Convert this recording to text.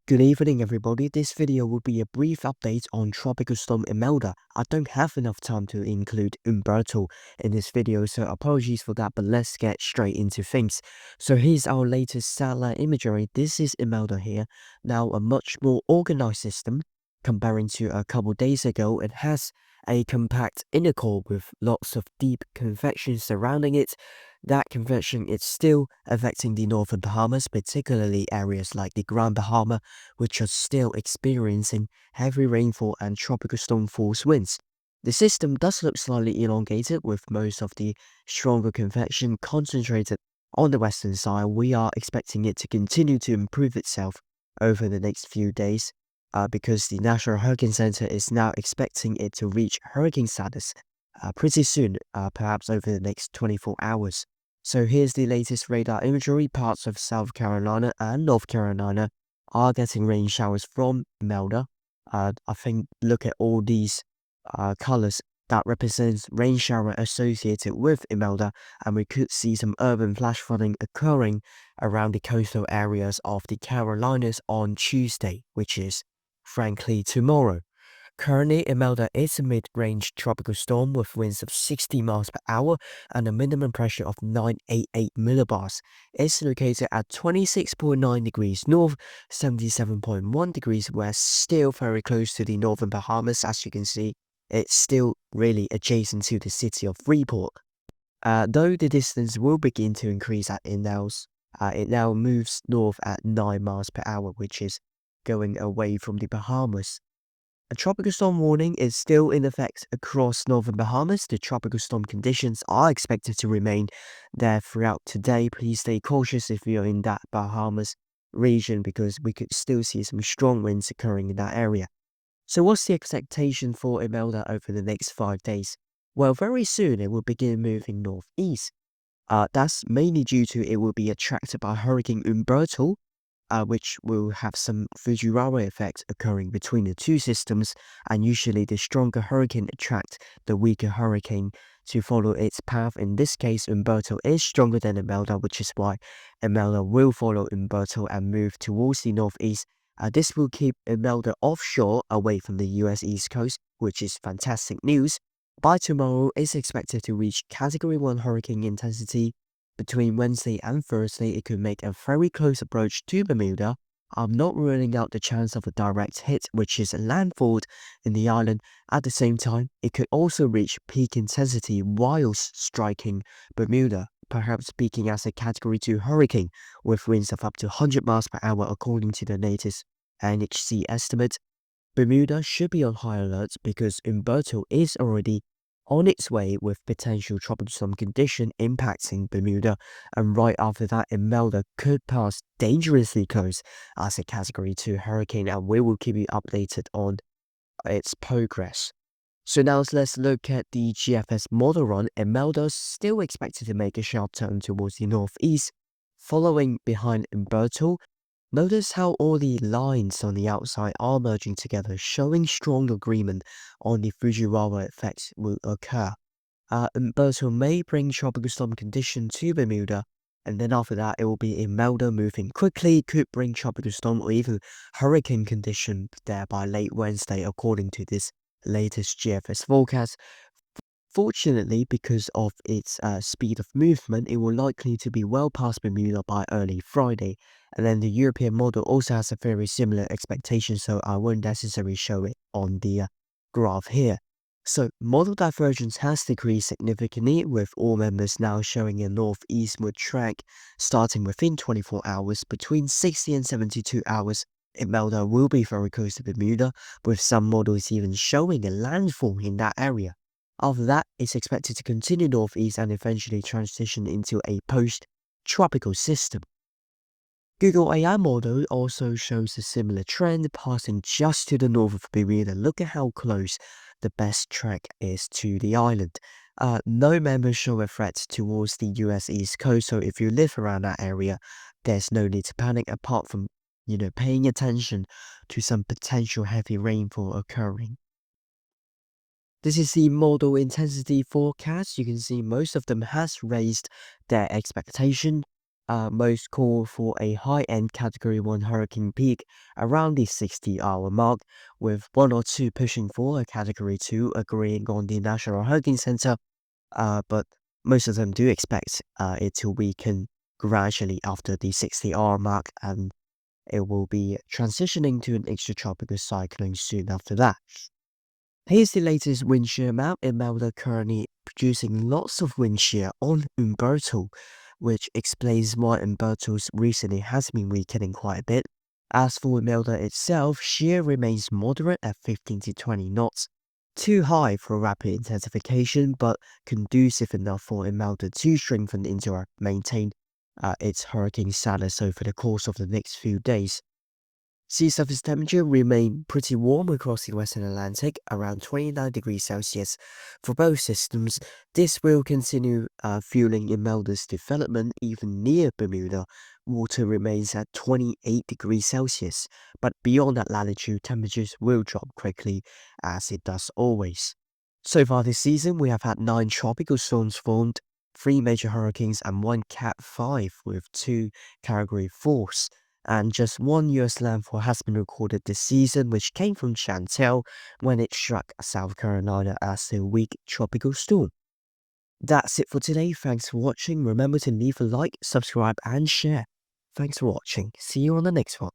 Good evening, everybody. This video will be a brief update on Tropical Storm Imelda. I don't have enough time to include Humberto in this video, so apologies for that, but let's get straight into things. So here's our latest satellite imagery. This is Imelda here. Now, a much more organized system comparing to a couple days ago. It has a compact inner core with lots of deep convection surrounding it. That convection is still affecting the northern Bahamas, particularly areas like the Grand Bahama, which are still experiencing heavy rainfall and tropical storm force winds. The system does look slightly elongated, with most of the stronger convection concentrated on the western side. We are expecting it to continue to improve itself over the next few days because the National Hurricane Center is now expecting it to reach hurricane status pretty soon, perhaps over the next 24 hours. So here's the latest radar imagery. Parts of South Carolina and North Carolina are getting rain showers from Imelda. I think look at all these colors that represents rain shower associated with Imelda, and we could see some urban flash flooding occurring around the coastal areas of the Carolinas on Tuesday, which is frankly tomorrow. Currently, Imelda is a mid-range tropical storm with winds of 60 miles per hour and a minimum pressure of 988 millibars. It's located at 26.9 degrees north, 77.1 degrees west, still very close to the northern Bahamas. As you can see, it's still really adjacent to the city of Freeport. Though the distance will begin to increase at it now moves north at 9 miles per hour, which is going away from the Bahamas. A tropical storm warning is still in effect across northern Bahamas. The tropical storm conditions are expected to remain there throughout today. Please stay cautious if you're in that Bahamas region because we could still see some strong winds occurring in that area. So what's the expectation for Imelda over the next 5 days? Well, very soon it will begin moving northeast. That's mainly due to it will be attracted by Hurricane Humberto, which will have some Fujiwara effect occurring between the two systems, and usually the stronger hurricane attracts the weaker hurricane to follow its path. In this case, Humberto is stronger than Imelda, which is why Imelda will follow Humberto and move towards the northeast. This will keep Imelda offshore away from the US East Coast, which is fantastic news. By tomorrow, it's expected to reach Category 1 hurricane intensity. Between Wednesday and Thursday, it could make a very close approach to Bermuda. I'm not ruling out the chance of a direct hit, which is a landfall in the island. At the same time, it could also reach peak intensity whilst striking Bermuda, perhaps peaking as a Category 2 hurricane with winds of up to 100 miles per hour according to the latest NHC estimate. Bermuda should be on high alert because Humberto is already on its way with potential tropical storm condition impacting Bermuda, and right after that, Imelda could pass dangerously close as a Category 2 hurricane, and we will keep you updated on its progress. So now let's look at the GFS model run. Imelda still expected to make a sharp turn towards the northeast, following behind Humberto. Notice how all the lines on the outside are merging together, showing strong agreement on the Fujiwara effect will occur. Humberto may bring tropical storm condition to Bermuda, and then after that it will be Imelda moving quickly, could bring tropical storm or even hurricane condition there by late Wednesday according to this latest GFS forecast. Fortunately, because of its speed of movement, it will likely to be well past Bermuda by early Friday. And then the European model also has a very similar expectation, so I won't necessarily show it on the graph here. So model divergence has decreased significantly, with all members now showing a northeastward track starting within 24 hours. Between 60 and 72 hours, Imelda will be very close to Bermuda, with some models even showing a landfall in that area. After that, it's expected to continue northeast and eventually transition into a post-tropical system. Google AI model also shows a similar trend, passing just to the north of Bermuda. Look at how close the best track is to the island. No members show a threat towards the US East Coast, so if you live around that area, there's no need to panic apart from, paying attention to some potential heavy rainfall occurring. This is the model intensity forecast. You can see most of them has raised their expectation. most call for a high-end Category 1 hurricane peak around the 60-hour mark, with one or two pushing for a Category 2 agreeing on the National Hurricane Center, but most of them do expect it to weaken gradually after the 60-hour mark, and it will be transitioning to an extratropical cyclone soon after that. Here's the latest wind shear map. Imelda currently producing lots of wind shear on Humberto, which explains why Humberto's recently has been weakening quite a bit. As for Imelda itself, shear remains moderate at 15 to 20 knots. Too high for rapid intensification, but conducive enough for Imelda to strengthen into or maintain its hurricane status over the course of the next few days. Sea surface temperature remain pretty warm across the Western Atlantic, around 29 degrees Celsius for both systems. This will continue fueling Imelda's development even near Bermuda. Water remains at 28 degrees Celsius, but beyond that latitude, temperatures will drop quickly, as it does always. So far this season, we have had 9 tropical storms formed, 3 major hurricanes and 1 Cat 5 with 2 Category 4s. And just one US landfall has been recorded this season, which came from Chantel when it struck South Carolina as a weak tropical storm. That's it for today. Thanks for watching. Remember to leave a like, subscribe, and share. Thanks for watching. See you on the next one.